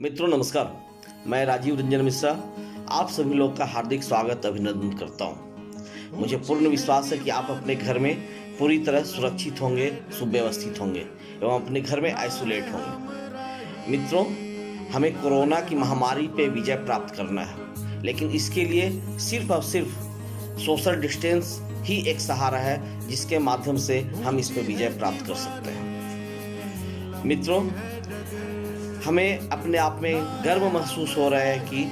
मित्रों नमस्कार, मैं राजीव रंजन मिश्रा आप सभी लोग का हार्दिक स्वागत अभिनंदन करता हूँ। मुझे पूर्ण विश्वास है कि आप अपने घर में पूरी तरह सुरक्षित होंगे, सुव्यवस्थित होंगे एवं अपने घर में आइसोलेट होंगे। मित्रों, हमें कोरोना की महामारी पे विजय प्राप्त करना है, लेकिन इसके लिए सिर्फ और सिर्फ सोशल डिस्टेंस ही एक सहारा है जिसके माध्यम से हम इस पे विजय प्राप्त कर सकते हैं। मित्रों, हमें अपने आप में गर्व महसूस हो रहा है कि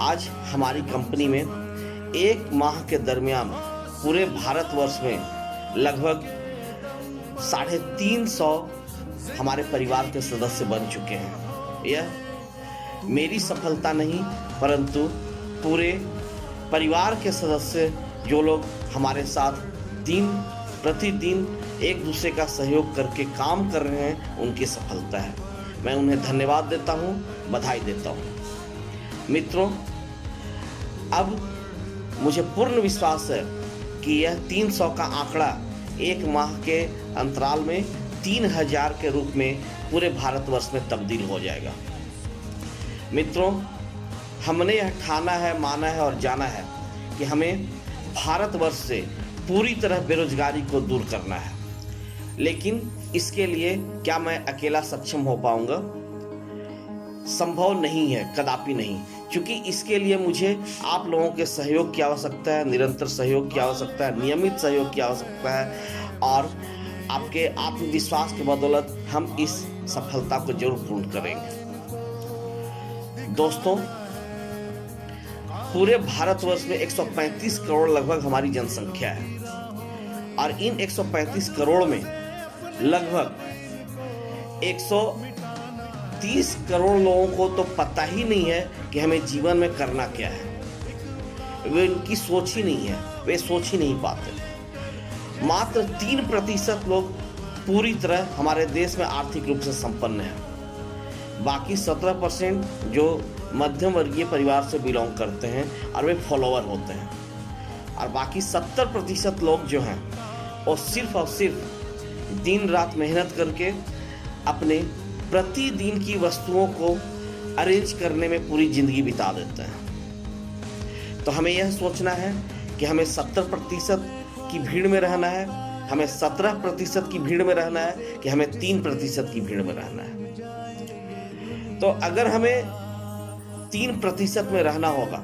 आज हमारी कंपनी में एक माह के दरमियान पूरे भारतवर्ष में लगभग 350 हमारे परिवार के सदस्य बन चुके हैं। यह मेरी सफलता नहीं, परंतु पूरे परिवार के सदस्य जो लोग हमारे साथ दिन प्रतिदिन एक दूसरे का सहयोग करके काम कर रहे हैं, उनकी सफलता है। मैं उन्हें धन्यवाद देता हूँ, बधाई देता हूँ। मित्रों, अब मुझे पूर्ण विश्वास है कि यह 300 का आंकड़ा एक माह के अंतराल में 3000 के रूप में पूरे भारतवर्ष में तब्दील हो जाएगा। मित्रों, हमने यह ठाना है, माना है और जाना है कि हमें भारतवर्ष से पूरी तरह बेरोजगारी को दूर करना है। लेकिन इसके लिए क्या मैं अकेला सक्षम हो पाऊंगा? संभव नहीं है, कदापि नहीं, क्योंकि इसके लिए मुझे आप लोगों के सहयोग की आवश्यकता है, निरंतर सहयोग की आवश्यकता है, नियमित सहयोग की आवश्यकता है और आपके आत्मविश्वास के बदौलत हम इस सफलता को जरूर पूर्ण करेंगे। दोस्तों, पूरे भारतवर्ष में 135 करोड़ लगभग हमारी जनसंख्या है और इन 135 करोड़ में लगभग 130 करोड़ लोगों को तो पता ही नहीं है कि हमें जीवन में करना क्या है। वे इनकी सोच ही नहीं है, वे सोच ही नहीं पाते। मात्र 3% लोग पूरी तरह हमारे देश में आर्थिक रूप से संपन्न हैं। बाकी 17% जो मध्यम वर्गीय परिवार से बिलोंग करते हैं और वे फॉलोअर होते हैं, और बाकी 70% लोग जो हैं वो सिर्फ और सिर्फ दिन रात मेहनत करके अपने प्रतिदिन की वस्तुओं को अरेंज करने में पूरी जिंदगी बिता देते हैं। तो हमें यह सोचना है कि हमें 70% की भीड़ में रहना है, हमें 17% की भीड़ में रहना है, कि हमें 3% की भीड़ में रहना है। तो अगर हमें 3% में रहना होगा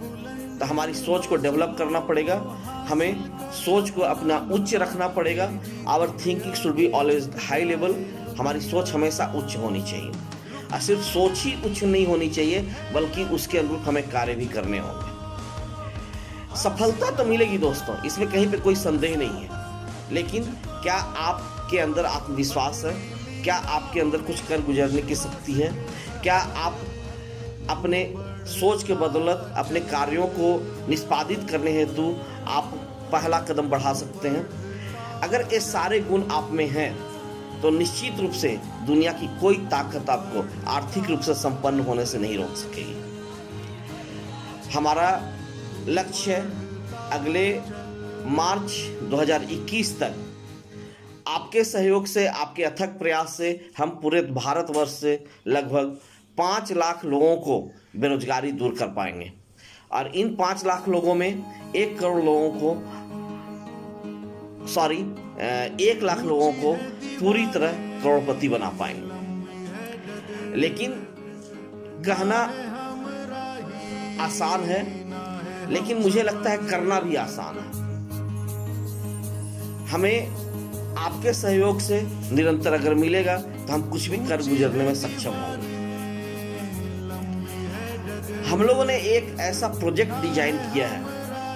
तो हमारी सोच को डेवलप करना पड़ेगा, हमें सोच को अपना उच्च रखना पड़ेगा। Our thinking should be always high level. हमारी सोच हमेशा उच्च होनी चाहिए और सिर्फ सोच ही उच्च नहीं होनी चाहिए, बल्कि उसके अनुरूप हमें कार्य भी करने होंगे। सफलता तो मिलेगी दोस्तों, इसमें कहीं पे कोई संदेह नहीं है, लेकिन क्या आपके अंदर आत्मविश्वास है? क्या आपके अंदर कुछ कर गुजरने की शक्ति है? क्या आप अपने सोच के बदौलत अपने कार्यों को निष्पादित करने हेतु आप पहला कदम बढ़ा सकते हैं? अगर ये सारे गुण आप में हैं तो निश्चित रूप से दुनिया की कोई ताकत आपको आर्थिक रूप से संपन्न होने से नहीं रोक सकेगी। हमारा लक्ष्य है अगले मार्च 2021 तक आपके सहयोग से, आपके अथक प्रयास से हम पूरे भारतवर्ष से लगभग 5 लाख लोगों को बेरोजगारी दूर कर पाएंगे और इन 5 लाख लोगों में 1 करोड़ लोगों को 1 लाख लोगों को पूरी तरह करोड़पति बना पाएंगे। लेकिन कहना आसान है, लेकिन मुझे लगता है करना भी आसान है। हमें आपके सहयोग से निरंतर अगर मिलेगा तो हम कुछ भी कर गुजरने में सक्षम होंगे। हम लोगों ने एक ऐसा प्रोजेक्ट डिजाइन किया है,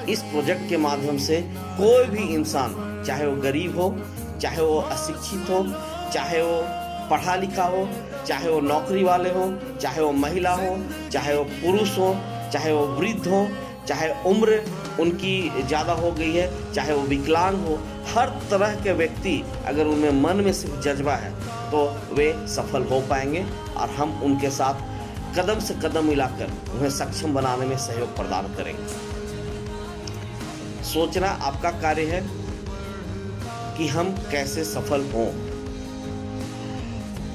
इस प्रोजेक्ट के माध्यम से कोई भी इंसान, चाहे वो गरीब हो, चाहे वो अशिक्षित हो, चाहे वो पढ़ा लिखा हो, चाहे वो नौकरी वाले हो, चाहे वो महिला हो, चाहे वो पुरुष हो, चाहे वो वृद्ध हो, चाहे उम्र उनकी ज़्यादा हो गई है, चाहे वो विकलांग हो, हर तरह के व्यक्ति अगर उनमें मन में सिर्फ जज्बा है तो वे सफल हो पाएंगे और हम उनके साथ कदम से कदम मिलाकर उन्हें सक्षम बनाने में सहयोग प्रदान करेंगे। सोचना आपका कार्य है कि हम कैसे सफल हों।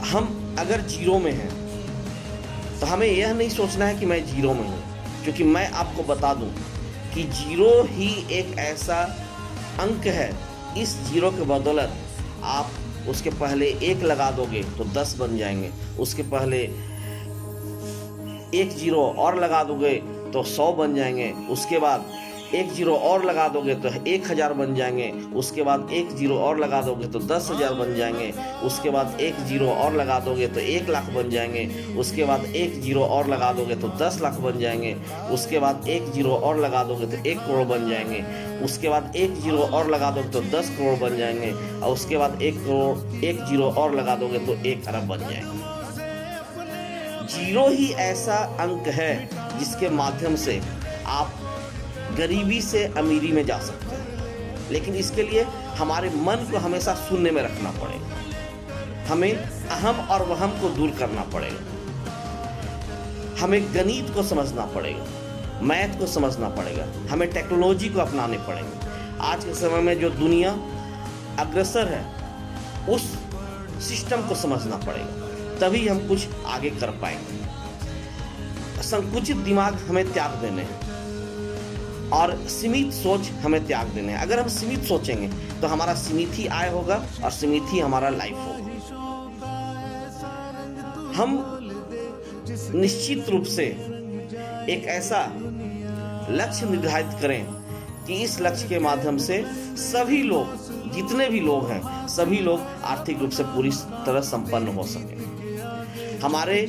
हम अगर जीरो में हैं तो हमें यह नहीं सोचना है कि मैं जीरो में हूँ, क्योंकि मैं आपको बता दूं कि जीरो ही एक ऐसा अंक है, इस जीरो के बदौलत आप उसके पहले 1 लगा दोगे तो 10 बन जाएंगे, उसके पहले 1 जीरो और लगा दोगे तो 100 बन जाएंगे, उसके बाद 1 जीरो और लगा दोगे तो 1000 बन जाएंगे, उसके बाद 1 जीरो और लगा दोगे तो 10,000 बन जाएंगे, उसके बाद 1 जीरो और लगा दोगे तो 1 लाख बन जाएंगे, उसके बाद 1 जीरो और लगा दोगे तो 10 लाख बन जाएंगे, उसके बाद 1 जीरो और लगा दोगे तो 1 करोड़ बन जाएंगे, उसके बाद 1 जीरो और लगा दोगे तो 10 करोड़ बन जाएंगे, और उसके बाद 1 जीरो और लगा दोगे तो 1 अरब बन जाएंगे। जीरो ही ऐसा अंक है जिसके माध्यम से आप गरीबी से अमीरी में जा सकते हैं, लेकिन इसके लिए हमारे मन को हमेशा शून्य में रखना पड़ेगा। हमें अहम और वहम को दूर करना पड़ेगा, हमें गणित को समझना पड़ेगा, मैथ को समझना पड़ेगा, हमें टेक्नोलॉजी को अपनाने पड़ेंगे। आज के समय में जो दुनिया अग्रसर है उस सिस्टम को समझना पड़ेगा, तभी हम कुछ आगे कर पाएंगे। संकुचित दिमाग हमें त्याग देने हैं और सीमित सोच हमें त्याग देने हैं। अगर हम सीमित सोचेंगे तो हमारा सीमित ही आय होगा और सीमित ही हमारा लाइफ होगा। हम निश्चित रूप से एक ऐसा लक्ष्य निर्धारित करें कि इस लक्ष्य के माध्यम से सभी लोग, जितने भी लोग हैं, सभी लोग आर्थिक रूप से पूरी तरह संपन्न हो सकें। हमारे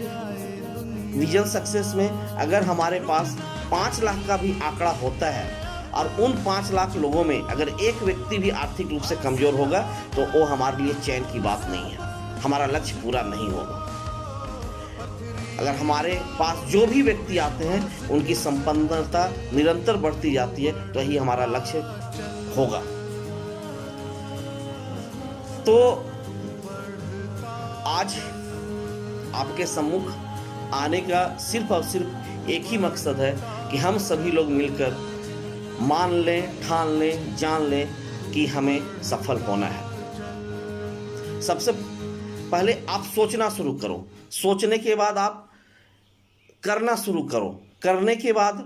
विजन सक्सेस में अगर हमारे पास 5 लाख का भी आंकड़ा होता है और उन 5 लाख लोगों में अगर एक व्यक्ति भी आर्थिक रूप से कमजोर होगा तो वो हमारे लिए चैन की बात नहीं है, हमारा लक्ष्य पूरा नहीं होगा। अगर हमारे पास जो भी व्यक्ति आते हैं उनकी संपन्नता निरंतर बढ़ती जाती है तो ही हमारा लक्ष्य होगा। तो आज आपके सम्मुख आने का सिर्फ और सिर्फ एक ही मकसद है कि हम सभी लोग मिलकर मान लें, ठान लें, जान लें कि हमें सफल होना है। सबसे पहले आप सोचना शुरू करो, सोचने के बाद आप करना शुरू करो, करने के बाद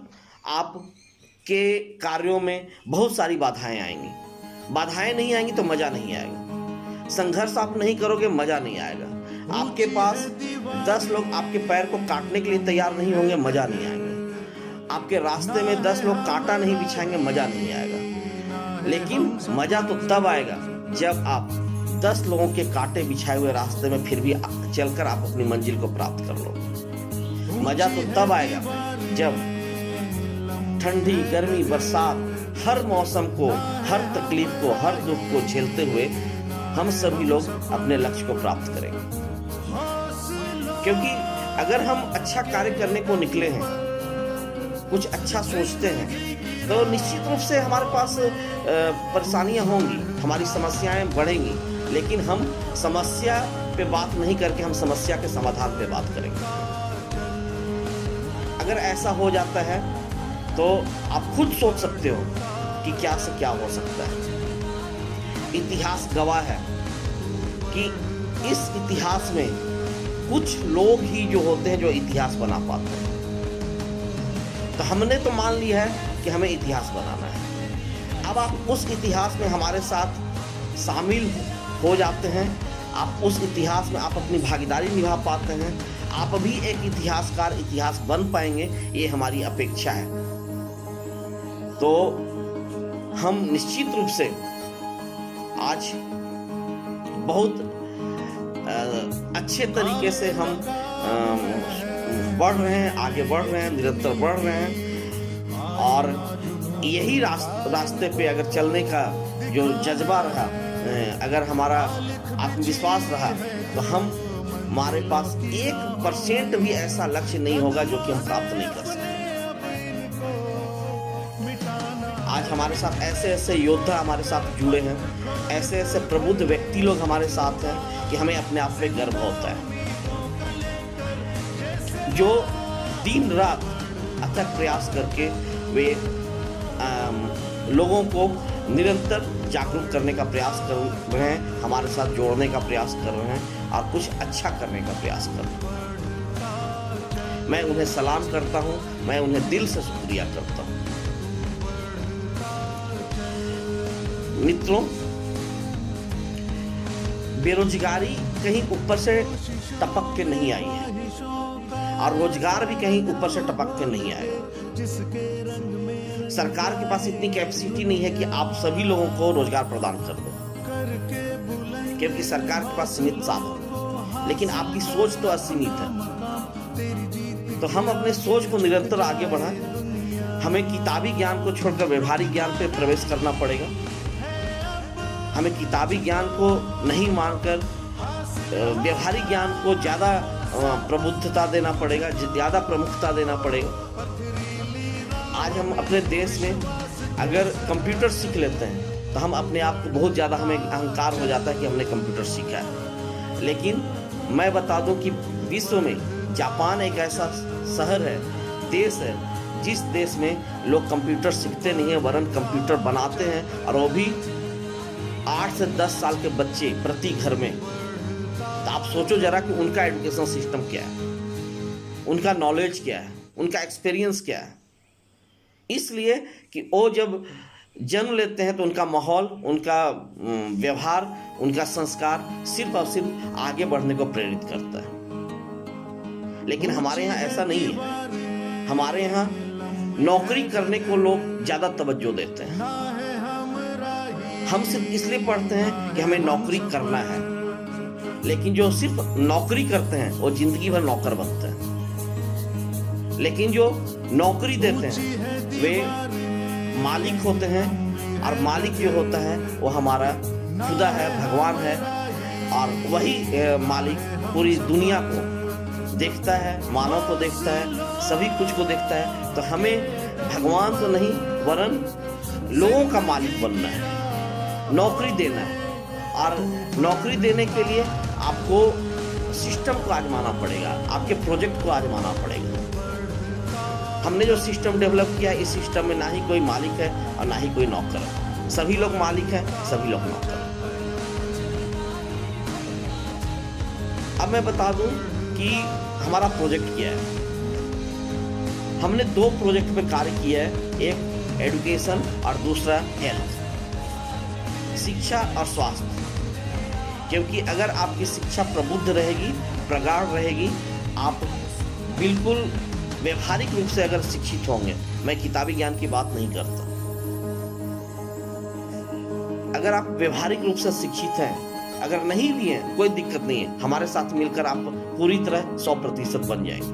आपके कार्यों में बहुत सारी बाधाएं आएंगी। बाधाएं नहीं आएंगी तो मज़ा नहीं आएगा। संघर्ष आप नहीं करोगे, मज़ा नहीं आएगा। आपके पास 10 लोग आपके पैर को काटने के लिए तैयार नहीं होंगे, मज़ा नहीं आएगा। आपके रास्ते में 10 लोग कांटा नहीं बिछाएंगे, मज़ा नहीं आएगा। लेकिन मज़ा तो तब आएगा जब आप 10 लोगों के कांटे बिछाए हुए रास्ते में फिर भी चलकर आप अपनी मंजिल को प्राप्त कर लो। मज़ा तो तब आएगा जब ठंडी, गर्मी, बरसात, हर मौसम को, हर तकलीफ को, हर दुख को झेलते हुए हम सभी लोग अपने लक्ष्य को प्राप्त करेंगे। क्योंकि अगर हम अच्छा कार्य करने को निकले हैं, कुछ अच्छा सोचते हैं, तो निश्चित रूप से हमारे पास परेशानियां होंगी, हमारी समस्याएं बढ़ेंगी, लेकिन हम समस्या पे बात नहीं करके हम समस्या के समाधान पे बात करेंगे। अगर ऐसा हो जाता है तो आप खुद सोच सकते हो कि क्या से क्या हो सकता है। इतिहास गवाह है कि इस इतिहास में कुछ लोग ही जो होते हैं जो इतिहास बना पाते हैं। तो हमने तो मान लिया है कि हमें इतिहास बनाना है। अब आप उस इतिहास में हमारे साथ शामिल हो जाते हैं, आप उस इतिहास में आप अपनी भागीदारी निभा पाते हैं, आप भी एक इतिहासकार, इतिहास बन पाएंगे, ये हमारी अपेक्षा है। तो हम निश्चित रूप से आज बहुत अच्छे तरीके से हम बढ़ रहे हैं, आगे बढ़ रहे हैं, निरंतर बढ़ रहे हैं। और यही रास्ते पे अगर चलने का जो जज्बा रहा, अगर हमारा आत्मविश्वास रहा, तो हमारे पास 1% भी ऐसा लक्ष्य नहीं होगा जो कि हम प्राप्त नहीं कर सकते। आज हमारे साथ ऐसे ऐसे योद्धा हमारे साथ जुड़े हैं, ऐसे ऐसे प्रबुद्ध व्यक्ति लोग हमारे साथ हैं कि हमें अपने आप पे गर्व होता है, जो दिन रात अथक प्रयास करके वे लोगं को निरंतर जागरूक करने का प्रयास कर रहे हैं, हमारे साथ जोड़ने का प्रयास कर रहे हैं और कुछ अच्छा करने का प्रयास कर रहे हैं। मैं उन्हें सलाम करता हूं, मैं उन्हें दिल से शुक्रिया करता हूं। मित्रों, बेरोजगारी कहीं ऊपर से टपक के नहीं आई है और रोजगार भी कहीं ऊपर से टपक के नहीं आएगा। सरकार के पास इतनी कैपेसिटी नहीं है कि आप सभी लोगों को रोजगार प्रदान कर दो, क्योंकि सरकार के पास सीमित साधन, लेकिन आपकी सोच तो असीमित है। तो हम अपने सोच को निरंतर आगे बढ़ाएं। हमें किताबी ज्ञान को छोड़कर व्यवहारिक ज्ञान पे प्रवेश करना पड़ेगा। हमें किताबी ज्ञान को नहीं मानकर व्यवहारिक ज्ञान को ज़्यादा प्रबुद्धता देना पड़ेगा, ज़्यादा प्रमुखता देना पड़ेगा। आज हम अपने देश में अगर कंप्यूटर सीख लेते हैं तो हम अपने आप को बहुत ज़्यादा, हमें अहंकार हो जाता है कि हमने कंप्यूटर सीखा है। लेकिन मैं बता दूं कि विश्व में जापान एक ऐसा शहर है, देश है, जिस देश में लोग कंप्यूटर सीखते नहीं हैं वरन कंप्यूटर बनाते हैं, और वो भी 8 से 10 साल के बच्चे प्रति घर में। तो आप सोचो जरा कि उनका एजुकेशन सिस्टम क्या है, उनका नॉलेज क्या है, उनका एक्सपीरियंस क्या है। इसलिए कि वो जब जन्म लेते हैं तो उनका माहौल, उनका व्यवहार, उनका संस्कार सिर्फ और सिर्फ आगे बढ़ने को प्रेरित करता है। लेकिन हमारे यहाँ ऐसा नहीं है। हमारे यहाँ नौकरी करने को लोग ज़्यादा तवज्जो देते हैं। हम सिर्फ इसलिए पढ़ते हैं कि हमें नौकरी करना है, लेकिन जो सिर्फ नौकरी करते हैं वो जिंदगी भर नौकर बनते हैं। लेकिन जो नौकरी देते हैं वे मालिक होते हैं, और मालिक जो होता है वो हमारा खुदा है, भगवान है, और वही मालिक पूरी दुनिया को देखता है, मानव को देखता है, सभी कुछ को देखता है। तो हमें भगवान तो नहीं वरन लोगों का मालिक बनना है, नौकरी देना है। और नौकरी देने के लिए आपको सिस्टम को आजमाना पड़ेगा, आपके प्रोजेक्ट को आजमाना पड़ेगा। हमने जो सिस्टम डेवलप किया, इस सिस्टम में ना ही कोई मालिक है और ना ही कोई नौकर है। सभी लोग मालिक हैं, सभी लोग नौकर हैं। अब मैं बता दूं कि हमारा प्रोजेक्ट क्या है। हमने 2 प्रोजेक्ट पे कार्य किया है, एक एजुकेशन और दूसरा हेल्थ, शिक्षा और स्वास्थ्य। क्योंकि अगर आपकी शिक्षा प्रबुद्ध रहेगी, प्रगाढ़ रहेगी, आप बिल्कुल व्यवहारिक रूप से अगर शिक्षित होंगे, मैं किताबी ज्ञान की बात नहीं करता, अगर आप व्यवहारिक रूप से शिक्षित हैं, अगर नहीं भी हैं कोई दिक्कत नहीं है, हमारे साथ मिलकर आप पूरी तरह 100% बन जाएंगे।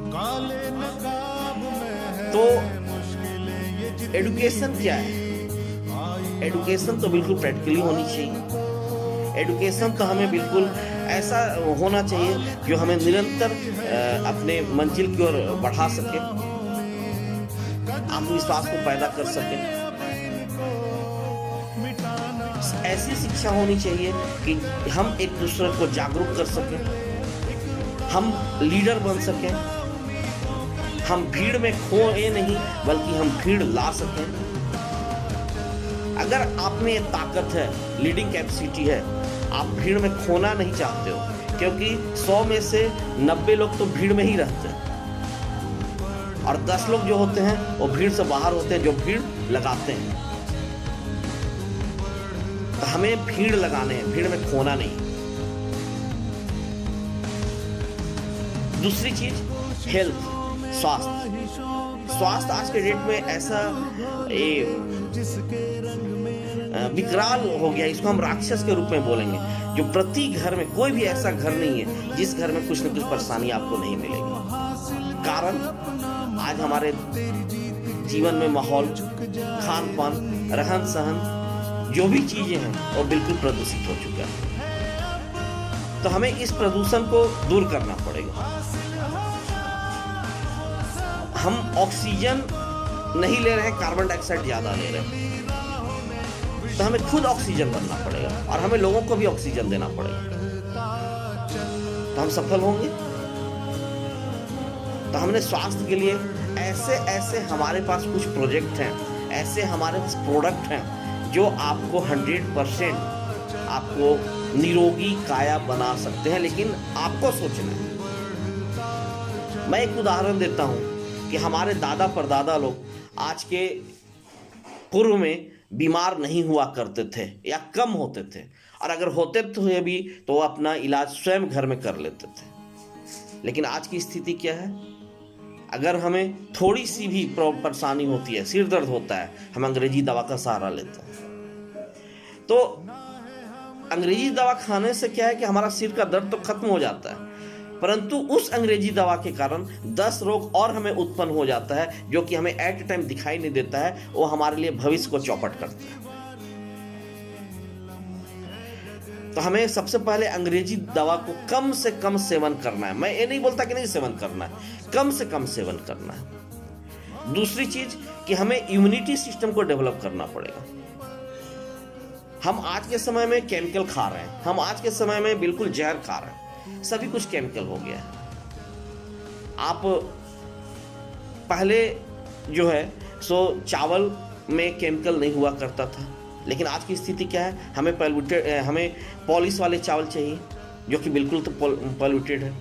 तो एजुकेशन क्या है? एजुकेशन तो बिल्कुल प्रैक्टिकली होनी चाहिए। एजुकेशन तो हमें बिल्कुल ऐसा होना चाहिए जो हमें निरंतर अपने मंजिल की ओर बढ़ा सके, आत्मविश्वास को पैदा कर सके। ऐसी शिक्षा होनी चाहिए कि हम एक दूसरे को जागरूक कर सकें, हम लीडर बन सकें, हम भीड़ में खोए नहीं बल्कि हम भीड़ ला सकें। अगर आप में ताकत है, लीडिंग कैपेसिटी है, आप भीड़ में खोना नहीं चाहते हो, क्योंकि 100 में से 90 लोग तो भीड़ में ही रहते हैं और 10 लोग जो होते हैं वो भीड़ से बाहर होते हैं, जो भीड़ लगाते हैं। तो हमें भीड़ लगाने हैं, भीड़ में खोना नहीं। दूसरी चीज हेल्थ, स्वास्थ्य आज के डेट में ऐसा विकराल हो गया, इसको हम राक्षस के रूप में बोलेंगे, जो प्रति घर में, कोई भी ऐसा घर नहीं है जिस घर में कुछ न कुछ परेशानी आपको नहीं मिलेगी। कारण आज हमारे जीवन में माहौल, खान पान, रहन सहन, जो भी चीजें हैं वो बिल्कुल प्रदूषित हो चुका है। तो हमें इस प्रदूषण को दूर करना पड़ेगा। हम ऑक्सीजन नहीं ले रहे हैं, कार्बन डाइऑक्साइड ज्यादा ले रहे हैं। तो हमें खुद ऑक्सीजन बनना पड़ेगा और हमें लोगों को भी ऑक्सीजन देना पड़ेगा, तो हम सफल होंगे। तो हमने स्वास्थ्य के लिए ऐसे हमारे पास कुछ प्रोजेक्ट हैं, ऐसे हमारे पास प्रोडक्ट हैं जो आपको 100% आपको निरोगी काया बना सकते हैं, लेकिन आपको सोचना है। मैं एक उदाहरण देता हूं कि हमारे दादा परदादा लोग आज के पूर्व में बीमार नहीं हुआ करते थे या कम होते थे, और अगर होते थे भी तो वो अपना इलाज स्वयं घर में कर लेते थे। लेकिन आज की स्थिति क्या है? अगर हमें थोड़ी सी भी परेशानी होती है, सिर दर्द होता है, हम अंग्रेजी दवा का सहारा लेते हैं। तो अंग्रेजी दवा खाने से क्या है कि हमारा सिर का दर्द तो खत्म हो जाता है, परंतु उस अंग्रेजी दवा के कारण 10 रोग और हमें उत्पन्न हो जाता है, जो कि हमें एट ए टाइम दिखाई नहीं देता है। वो हमारे लिए भविष्य को चौपट करता है। तो हमें सबसे पहले अंग्रेजी दवा को कम से कम सेवन करना है। मैं ये नहीं बोलता कि नहीं सेवन करना है, कम से कम सेवन करना है। दूसरी चीज कि हमें इम्यूनिटी सिस्टम को डेवलप करना पड़ेगा। हम आज के समय में केमिकल खा रहे हैं, हम आज के समय में बिल्कुल जहर खा रहे हैं, सभी कुछ केमिकल हो गया है। आप पहले जो है सो चावल में केमिकल नहीं हुआ करता था, लेकिन आज की स्थिति क्या है? हमें पॉलिश वाले चावल चाहिए, जो कि बिल्कुल तो पॉल्यूटेड है।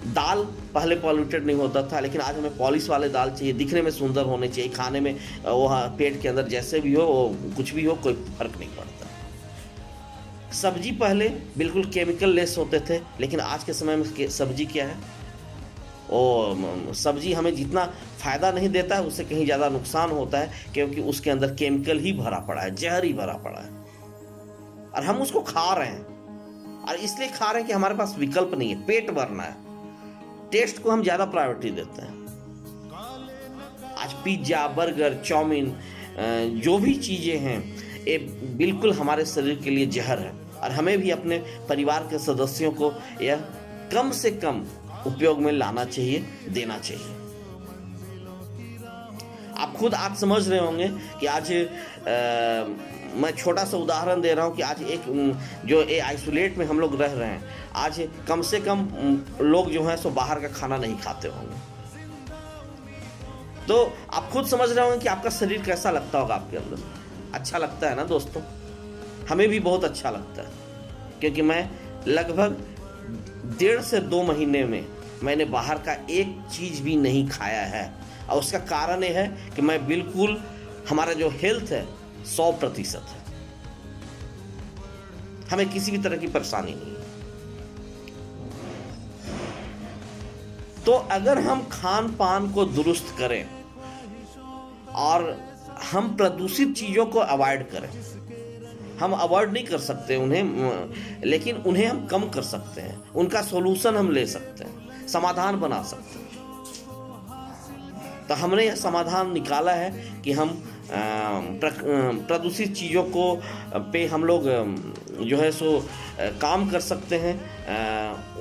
दाल पहले पॉल्यूटेड नहीं होता था, लेकिन आज हमें पॉलिश वाले दाल चाहिए, दिखने में सुंदर होने चाहिए, खाने में वो पेट के अंदर जैसे भी हो, वो कुछ भी हो, कोई फर्क नहीं पड़ता। सब्जी पहले बिल्कुल केमिकल लेस होते थे, लेकिन आज के समय में सब्जी क्या है? और सब्जी हमें जितना फायदा नहीं देता है, उससे कहीं ज़्यादा नुकसान होता है, क्योंकि उसके अंदर केमिकल ही भरा पड़ा है, जहर ही भरा पड़ा है, और हम उसको खा रहे हैं। और इसलिए खा रहे हैं कि हमारे पास विकल्प नहीं है, पेट भरना है, टेस्ट को हम ज़्यादा प्रायोरिटी देते हैं। आज पिज्ज़ा, बर्गर, चाउमीन, जो भी चीज़ें हैं, ये बिल्कुल हमारे शरीर के लिए जहर है, और हमें भी अपने परिवार के सदस्यों को यह कम से कम उपयोग में लाना चाहिए, देना चाहिए। आप खुद आज समझ रहे होंगे कि आज मैं छोटा सा उदाहरण दे रहा हूं कि आज एक जो आइसोलेट में हम लोग रह रहे हैं, आज कम से कम लोग जो हैं सो बाहर का खाना नहीं खाते होंगे। तो आप खुद समझ रहे होंगे कि आपका शरीर कैसा लगता होगा आपके अंदर। अच्छा लगता है ना दोस्तों? हमें भी बहुत अच्छा लगता है, क्योंकि मैं लगभग 1.5 से 2 महीने में मैंने बाहर का एक चीज भी नहीं खाया है, और उसका कारण यह है कि मैं बिल्कुल, हमारा जो हेल्थ है 100% है, हमें किसी भी तरह की परेशानी नहीं है। तो अगर हम खान पान को दुरुस्त करें और हम प्रदूषित चीजों को अवॉइड करें, हम अवॉइड नहीं कर सकते उन्हें, लेकिन उन्हें हम कम कर सकते हैं, उनका सॉल्यूशन हम ले सकते हैं, समाधान बना सकते हैं। तो हमने यह समाधान निकाला है कि हम प्रदूषित चीज़ों को पे हम लोग जो है सो काम कर सकते हैं,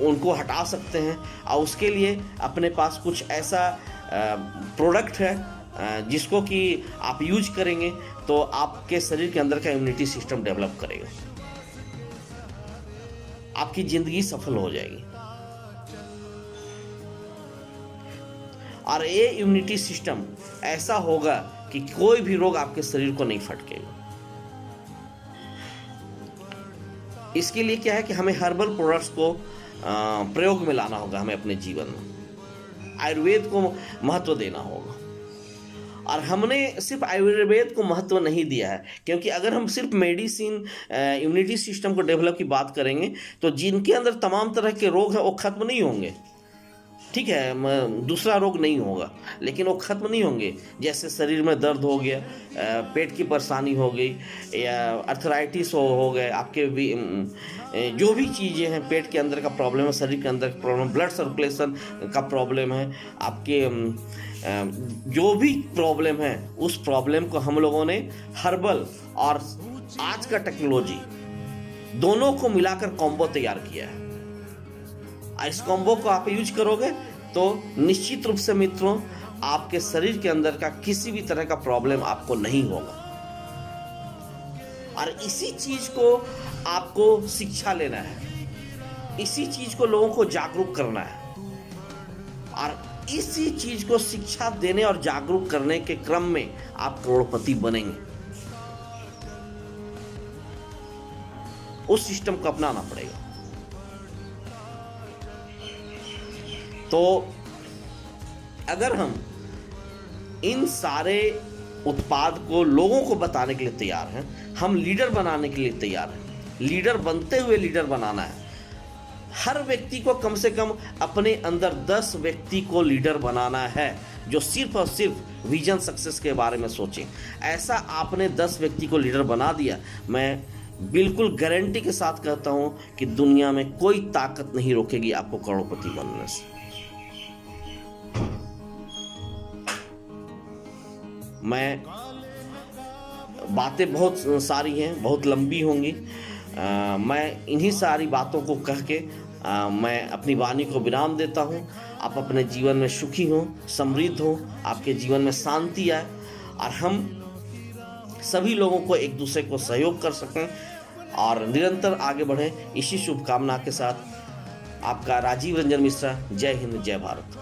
उनको हटा सकते हैं, और उसके लिए अपने पास कुछ ऐसा प्रोडक्ट है जिसको कि आप यूज करेंगे तो आपके शरीर के अंदर का इम्यूनिटी सिस्टम डेवलप करेगा, आपकी जिंदगी सफल हो जाएगी। और ये इम्यूनिटी सिस्टम ऐसा होगा कि कोई भी रोग आपके शरीर को नहीं फटकेगा। इसके लिए क्या है कि हमें हर्बल प्रोडक्ट्स को प्रयोग में लाना होगा, हमें अपने जीवन में आयुर्वेद को महत्व देना होगा। और हमने सिर्फ आयुर्वेद को महत्व नहीं दिया है, क्योंकि अगर हम सिर्फ मेडिसिन, इम्यूनिटी सिस्टम को डेवलप की बात करेंगे तो जिनके अंदर तमाम तरह के रोग हैं वो खत्म नहीं होंगे। ठीक है, दूसरा रोग नहीं होगा, लेकिन वो खत्म नहीं होंगे। जैसे शरीर में दर्द हो गया, पेट की परेशानी हो गई, या अर्थराइटिस हो गए, आपके भी जो भी चीज़ें हैं, पेट के अंदर का प्रॉब्लम है, शरीर के अंदर का प्रॉब्लम, ब्लड सर्कुलेशन का प्रॉब्लम है, आपके जो भी प्रॉब्लम है, उस प्रॉब्लम को हम लोगों ने हर्बल और आज का टेक्नोलॉजी दोनों को मिलाकर कॉम्बो तैयार किया है। इस कॉम्बो को आप यूज करोगे तो निश्चित रूप से मित्रों, आपके शरीर के अंदर का किसी भी तरह का प्रॉब्लम आपको नहीं होगा। और इसी चीज को आपको शिक्षा लेना है, इसी चीज को लोगों को जागरूक करना है, और इसी चीज को शिक्षा देने और जागरूक करने के क्रम में आप करोड़पति बनेंगे। उस सिस्टम को अपनाना पड़ेगा। तो अगर हम इन सारे उत्पाद को लोगों को बताने के लिए तैयार हैं, हम लीडर बनाने के लिए तैयार हैं, लीडर बनते हुए लीडर बनाना है। हर व्यक्ति को कम से कम अपने अंदर 10 व्यक्ति को लीडर बनाना है जो सिर्फ और सिर्फ विजन सक्सेस के बारे में सोचें। ऐसा आपने 10 व्यक्ति को लीडर बना दिया, मैं बिल्कुल गारंटी के साथ कहता हूं कि दुनिया में कोई ताकत नहीं रोकेगी आपको करोड़पति बनने से। मैं बातें बहुत सारी हैं, बहुत लंबी होंगी। मैं इन्हीं सारी बातों को कह के मैं अपनी वाणी को विराम देता हूँ। आप अपने जीवन में सुखी हों, समृद्ध हों, आपके जीवन में शांति आए और हम सभी लोगों को एक दूसरे को सहयोग कर सकें और निरंतर आगे बढ़ें। इसी शुभकामना के साथ आपका राजीव रंजन मिश्रा। जय हिंद, जय भारत।